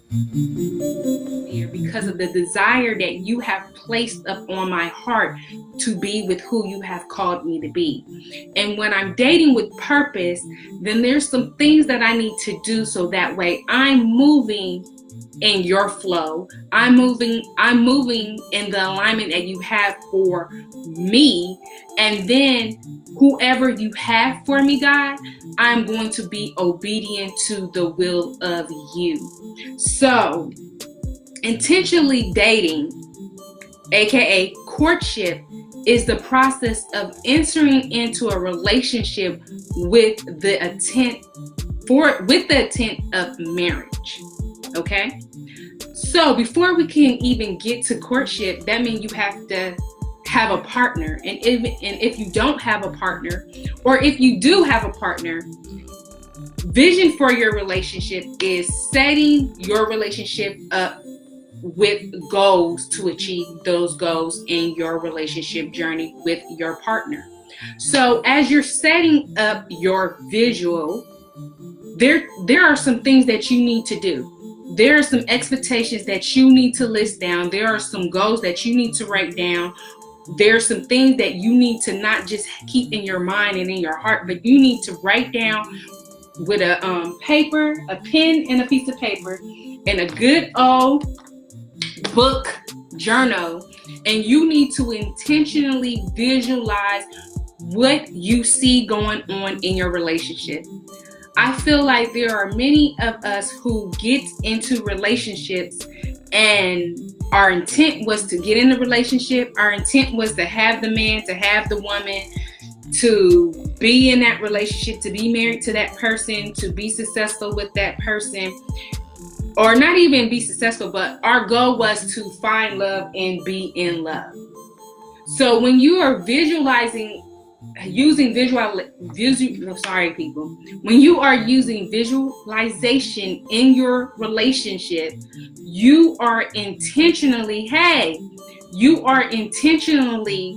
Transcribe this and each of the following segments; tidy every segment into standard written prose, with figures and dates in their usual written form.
here because of the desire that you have placed up on my heart to be with who you have called me to be. And when I'm dating with purpose, then there's some things that I need to do so that way I'm moving in your flow. I'm moving in the alignment that you have for me. And then whoever you have for me, God, I'm going to be obedient to the will of you. So, intentionally dating, aka courtship, is the process of entering into a relationship with the intent of marriage. Okay? So before we can even get to courtship, that means you have to have a partner. And if you don't have a partner, or if you do have a partner, vision for your relationship is setting your relationship up with goals to achieve those goals in your relationship journey with your partner. So as you're setting up your visual, there are some things that you need to do. There are some expectations that you need to list down. There are some goals that you need to write down. There are some things that you need to not just keep in your mind and in your heart, but you need to write down with a paper, a pen, and a piece of paper, and a good old book journal. And you need to intentionally visualize what you see going on in your relationship. I feel like there are many of us who get into relationships and our intent was to get in a relationship. Our intent was to have the man, to have the woman, to be in that relationship, to be married to that person, to be successful with that person, or not even be successful, but our goal was to find love and be in love. So when you are visualizing, when you are using visualization in your relationship, you are intentionally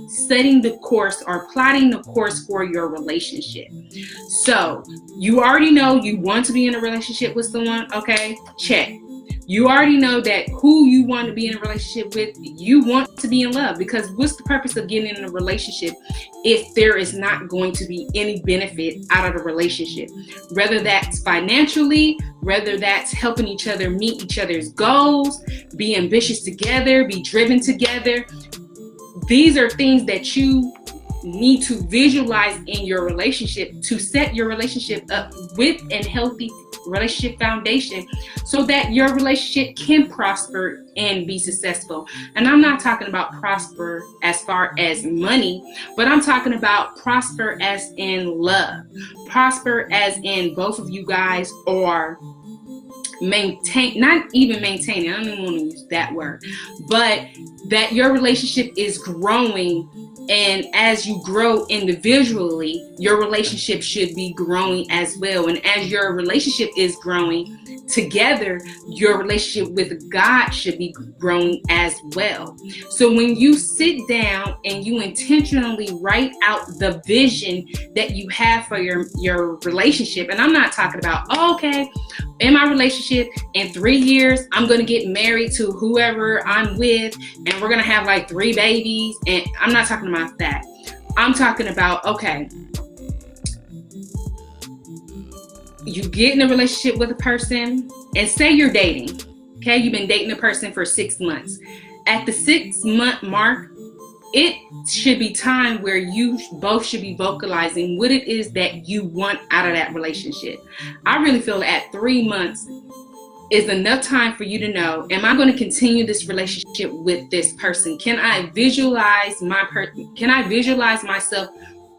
setting the course or plotting the course for your relationship. So you already know you want to be in a relationship with someone. Okay, check. You already know that who you want to be in a relationship with, you want to be in love, because what's the purpose of getting in a relationship if there is not going to be any benefit out of the relationship? Whether that's financially, whether that's helping each other meet each other's goals, be ambitious together, be driven together. These are things that you need to visualize in your relationship to set your relationship up with a healthy relationship foundation so that your relationship can prosper and be successful. And I'm not talking about prosper as far as money, but I'm talking about prosper as in love, prosper as in both of you guys are not even maintaining, I don't even want to use that word, but that your relationship is growing. And as you grow individually, your relationship should be growing as well. And as your relationship is growing together, your relationship with God should be growing as well. So when you sit down and you intentionally write out the vision that you have for your relationship, and I'm not talking about, in my relationship, in 3 years, I'm going to get married to whoever I'm with, and we're going to have like 3 babies. And I'm not talking about that. I'm talking about, you get in a relationship with a person, and say you're dating. Okay, you've been dating a person for 6 months. At the 6-month mark, it should be time where you both should be vocalizing what it is that you want out of that relationship. I really feel that at 3 months is enough time for you to know, am I going to continue this relationship with this person? Can I visualize myself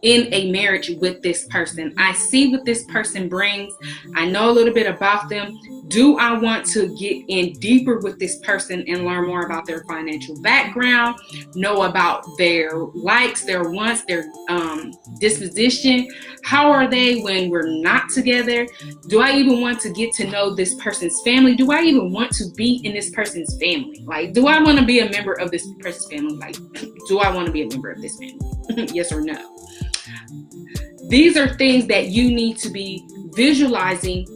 in a marriage with this person? I see what this person brings. I know a little bit about them. Do I want to get in deeper with this person and learn more about their financial background, know about their likes, their wants, their disposition? How are they when we're not together? Do I even want to get to know this person's family? Do I even want to be in this person's family? Like, do I want to be a member of this person's family? Like, do I want to be a member of this family? Yes or no? These are things that you need to be visualizing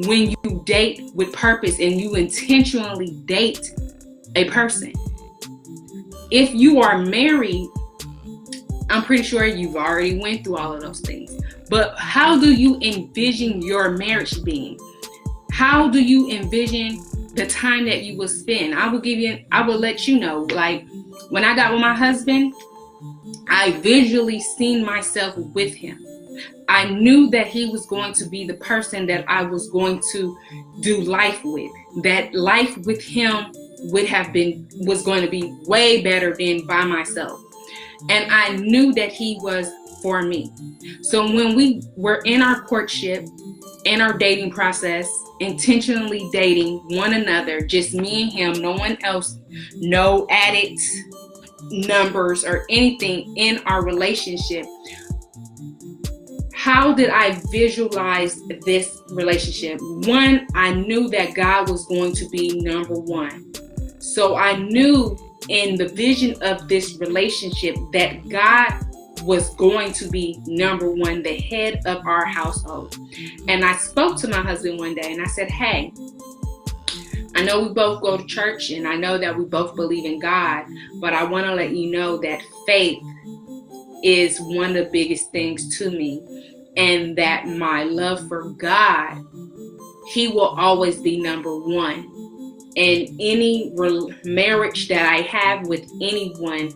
when you date with purpose and you intentionally date a person. If you are married, I'm pretty sure you've already went through all of those things. But how do you envision your marriage being? How do you envision the time that you will spend? I will let you know, like when I got with my husband, I visually seen myself with him. I knew that he was going to be the person that I was going to do life with. That life with him was going to be way better than by myself. And I knew that he was for me. So when we were in our courtship, in our dating process, intentionally dating one another, just me and him, no one else, no added numbers or anything in our relationship, how did I visualize this relationship? One, I knew that God was going to be number one. So I knew in the vision of this relationship that God was going to be number one, the head of our household. And I spoke to my husband one day and I said, hey, I know we both go to church and I know that we both believe in God, but I want to let you know that faith is one of the biggest things to me, and that my love for God, He will always be number one. And any marriage that I have with anyone,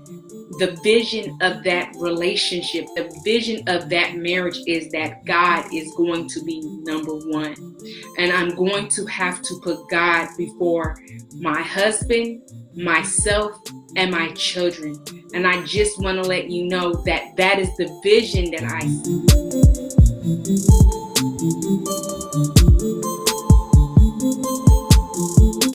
the vision of that relationship, the vision of that marriage is that God is going to be number one. And I'm going to have to put God before my husband, myself, and my children. And I just want to let you know that that is the vision that I see.